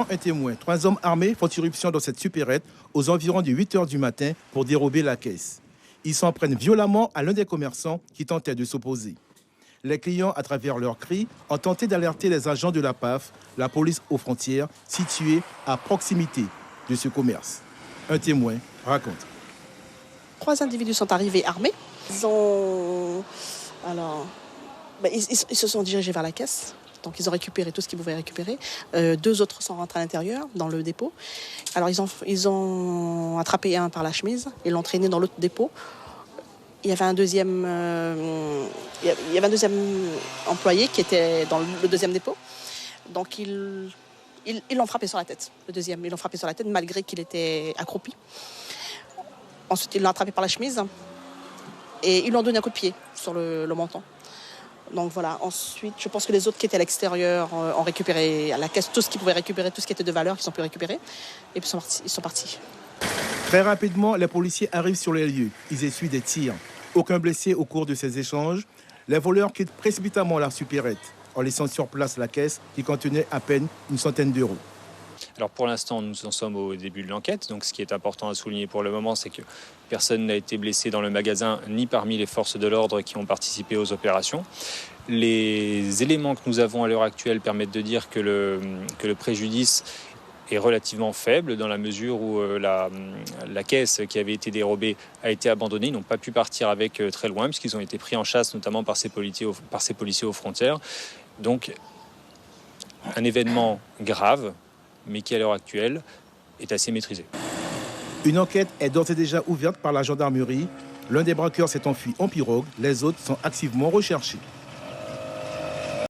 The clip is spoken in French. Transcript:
Un témoin, 3 hommes armés font irruption dans cette supérette aux environs de 8 h du matin pour dérober la caisse. Ils s'en prennent violemment à l'un des commerçants qui tentait de s'opposer. Les clients, à travers leurs cris, ont tenté d'alerter les agents de la PAF, la police aux frontières, située à proximité de ce commerce. Un témoin raconte. 3 individus sont arrivés armés. Ils se sont dirigés vers la caisse. Donc ils ont récupéré tout ce qu'ils pouvaient récupérer. 2 autres sont rentrés à l'intérieur, dans le dépôt. Alors ils ont attrapé un par la chemise et l'ont traîné dans l'autre dépôt. Il y avait un deuxième employé qui était dans le deuxième dépôt. Donc ils l'ont frappé sur la tête, le deuxième. Ils l'ont frappé sur la tête malgré qu'il était accroupi. Ensuite, ils l'ont attrapé par la chemise et ils lui ont donné un coup de pied sur le menton. Donc voilà, ensuite, je pense que les autres qui étaient à l'extérieur ont récupéré à la caisse tout ce qu'ils pouvaient récupérer, tout ce qui était de valeur qu'ils ont pu récupérer. Et puis ils sont partis. Très rapidement, les policiers arrivent sur les lieux. Ils essuient des tirs. Aucun blessé au cours de ces échanges. Les voleurs quittent précipitamment la supérette en laissant sur place la caisse qui contenait à peine une centaine d'euros. Alors pour l'instant, nous en sommes au début de l'enquête. Donc ce qui est important à souligner pour le moment, c'est que personne n'a été blessé dans le magasin ni parmi les forces de l'ordre qui ont participé aux opérations. Les éléments que nous avons à l'heure actuelle permettent de dire que le préjudice est relativement faible dans la mesure où la caisse qui avait été dérobée a été abandonnée. Ils n'ont pas pu partir avec très loin puisqu'ils ont été pris en chasse notamment par ces policiers aux frontières. Donc un événement grave, mais qui à l'heure actuelle est assez maîtrisé. Une enquête est d'ores et déjà ouverte par la gendarmerie. L'un des braqueurs s'est enfui en pirogue, les autres sont activement recherchés.